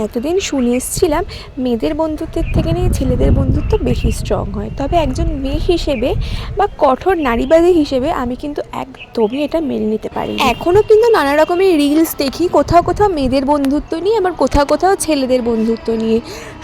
এতদিন শুনে এসেছিলাম মেয়েদের বন্ধুত্বের থেকে নিয়ে ছেলেদের বন্ধুত্ব বেশি স্ট্রং হয়, তবে একজন মেয়ে হিসেবে বা কঠোর নারীবাদী হিসেবে আমি কিন্তু একদমই এটা মেনে নিতে পারি। এখনও কিন্তু নানা রকমের রিলস দেখি, কোথাও কোথাও মেয়েদের বন্ধুত্ব নিয়ে, আবার কোথাও কোথাও ছেলেদের বন্ধুত্ব নিয়ে।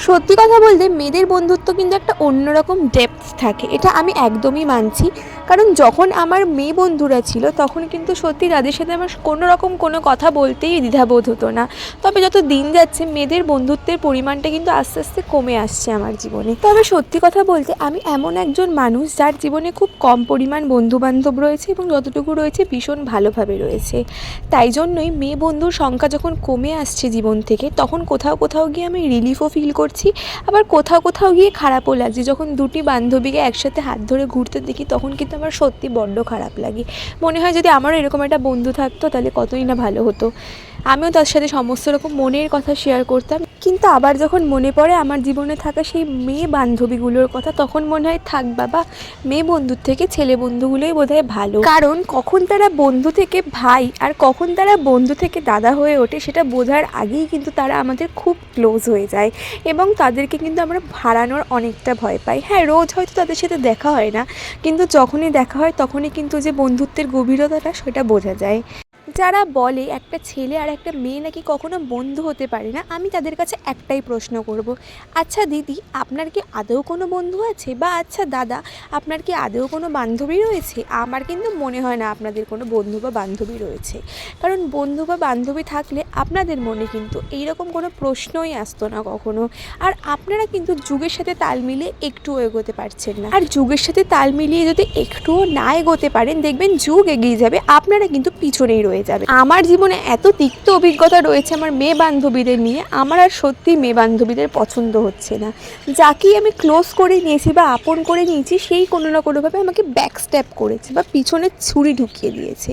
সত্যি কথা বলতে মেয়েদের বন্ধুত্ব কিন্তু একটা অন্যরকম ডেপথ থাকে, এটা আমি একদমই মানছি। কারণ যখন আমার মেয়ে বন্ধুরা ছিল তখন কিন্তু সত্যি তাদের সাথে আমার কোনো রকম কোনো কথা বলতেই দ্বিধাবোধ হতো না। তবে যত দিন যাচ্ছে মেয়েদের বন্ধুত্বের পরিমাণটা কিন্তু আস্তে আস্তে কমে আসছে আমার জীবনে। তবে সত্যি কথা বলতে আমি এমন একজন মানুষ যার জীবনে খুব কম পরিমাণ বন্ধুবান্ধব রয়েছে, এবং যতটুকু রয়েছে ভীষণ ভালোভাবে রয়েছে। তাই জন্যই মেয়ে বন্ধুর সংখ্যা যখন কমে আসছে জীবন থেকে, তখন কোথাও কোথাও গিয়ে আমি রিলিফও ফিল করছি, আবার কোথাও কোথাও গিয়ে খারাপও লাগছে। যখন দুটি বান্ধবীকে একসাথে হাত ধরে ঘুরতে দেখি তখন কিন্তু আমার সত্যি বড্ড খারাপ লাগে। মনে হয় যদি আমারও এরকম একটা বন্ধু থাকতো তাহলে কতই না ভালো হতো, আমিও তার সাথে সমস্ত রকম মনের কথা শেয়ার করতাম। কিন্তু আবার যখন মনে পড়ে আমার জীবনে থাকা সেই মেয়ে বান্ধবীগুলোর কথা, তখন মনে হয় থাক বাবা, মেয়ে বন্ধুর থেকে ছেলে বন্ধুগুলোই বোধহয় ভালো। কারণ কখন তারা বন্ধু থেকে ভাই আর কখন তারা বন্ধু থেকে দাদা হয়ে ওঠে সেটা বোঝার আগেই কিন্তু তারা আমাদের খুব ক্লোজ হয়ে যায়, এবং তাদেরকে কিন্তু আমরা হারানোর অনেকটা ভয় পাই। হ্যাঁ, রোজ হয়তো তাদের সাথে দেখা হয় না, কিন্তু যখনই দেখা হয় তখনই কিন্তু যে বন্ধুত্বের গভীরতাটা সেটা বোঝা যায়। যারা বলে একটা ছেলে আর একটা মেয়ে নাকি কখনো বন্ধু হতে পারে না, আমি তাদের কাছে একটাই প্রশ্ন করব, আচ্ছা দিদি, আপনার কি আদৌ কোনো বন্ধু আছে? বা আচ্ছা দাদা, আপনার কি আদৌ কোনো বান্ধবী রয়েছে? আমার কিন্তু মনে হয় না আপনাদের কোনো বন্ধু বা বান্ধবী রয়েছে। কারণ বন্ধু বা বান্ধবী থাকলে আপনাদের মনে কিন্তু এইরকম কোনো প্রশ্নই আসতো না কখনো। আর আপনারা কিন্তু যুগের সাথে তাল মিলিয়ে একটুও এগোতে পারছেন না। আর যুগের সাথে তাল মিলিয়ে যদি একটুও না এগোতে পারেন, দেখবেন যুগ এগিয়ে যাবে, আপনারা কিন্তু পিছনেই রয়ে যাবে। আমার জীবনে এত তিক্ত অভিজ্ঞতা রয়েছে আমার মেয়ে বান্ধবীদের নিয়ে, আমার আর সত্যি মেয়ে বান্ধবীদের পছন্দ হচ্ছে না। যাকেই আমি ক্লোজ করে নিয়েছি বা আপন করে নিয়েছি, সেই কোনো না কোনোভাবে আমাকে ব্যাকস্ট্যাপ করেছে বা পিছনে ছুরি ঢুকিয়ে দিয়েছে।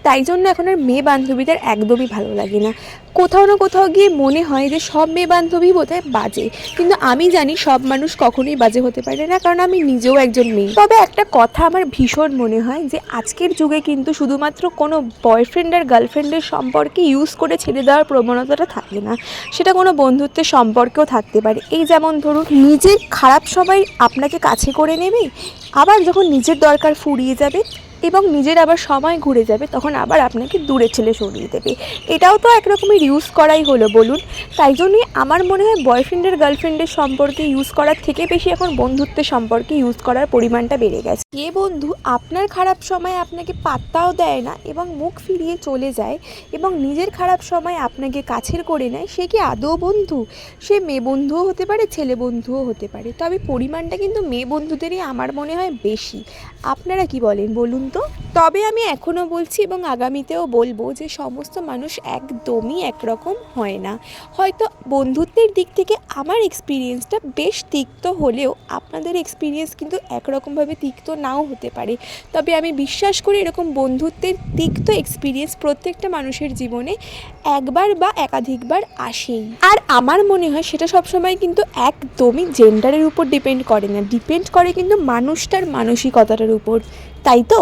তাই জন্য এখন আর মেয়ে বান্ধবীদের একদমই ভালো লাগে না। কোথাও না কোথাও গিয়ে মনে হয় যে সব মেয়ে বান্ধবী বোধহয় বাজে, কিন্তু আমি জানি সব মানুষ কখনোই বাজে হতে পারে না, কারণ আমি নিজেও একজন মেয়ে। তবে একটা কথা আমার ভীষণ মনে হয় যে আজকের যুগে কিন্তু শুধুমাত্র কোনো বয়ফ্রেন্ড আর গার্লফ্রেন্ডের সম্পর্কে ইউজ করে ছেড়ে দেওয়ার প্রবণতাটা থাকে না, সেটা কোনো বন্ধুত্বের সম্পর্কেও থাকতে পারে। এই যেমন ধরুন, নিজের খারাপ সময় আপনাকে কাছে করে নেবে, আবার যখন নিজের দরকার ফুরিয়ে যাবে এবং নিজের আবার সময় ঘুরে যাবে, তখন আবার আপনাকে দূরে ঠেলে সরিয়ে দেবে। এটাও তো একরকমের ইউজ করাই হলো বলুন। তাই জন্যই আমার মনে হয় বয়ফ্রেন্ডের গার্লফ্রেন্ডের সম্পর্কে ইউজ করার থেকে বেশি এখন বন্ধুত্বের সম্পর্কে ইউজ করার পরিমাণটা বেড়ে গেছে। যে বন্ধু আপনার খারাপ সময় আপনাকে পাত্তাও দেয় না এবং মুখ ফিরিয়ে চলে যায়, এবং নিজের খারাপ সময় আপনাকে কাছের করে নেয়, সে কি আদৌ বন্ধু? সে মেয়ে বন্ধুও হতে পারে, ছেলে বন্ধুও হতে পারে, তবে পরিমাণটা কিন্তু মেয়ে বন্ধুদেরই আমার মনে হয় বেশি। আপনারা কি বলেন বলুন তো? তবে আমি এখনও বলছি এবং আগামীতেও বলবো যে সমস্ত মানুষ একদমই একরকম হয় না। হয়তো বন্ধুত্বের দিক থেকে আমার এক্সপিরিয়েন্সটা বেশ তিক্ত হলেও আপনাদের এক্সপিরিয়েন্স কিন্তু একরকমভাবে তিক্ত নাও হতে পারে। তবে আমি বিশ্বাস করি এরকম বন্ধুত্বের তিক্ত এক্সপিরিয়েন্স প্রত্যেকটা মানুষের জীবনে একবার বা একাধিকবার আসেই। আর আমার মনে হয় সেটা সবসময় কিন্তু একদমই জেন্ডারের উপর ডিপেন্ড করে না, ডিপেন্ড করে কিন্তু মানুষটার মানসিকতাটার উপর, তাই তো?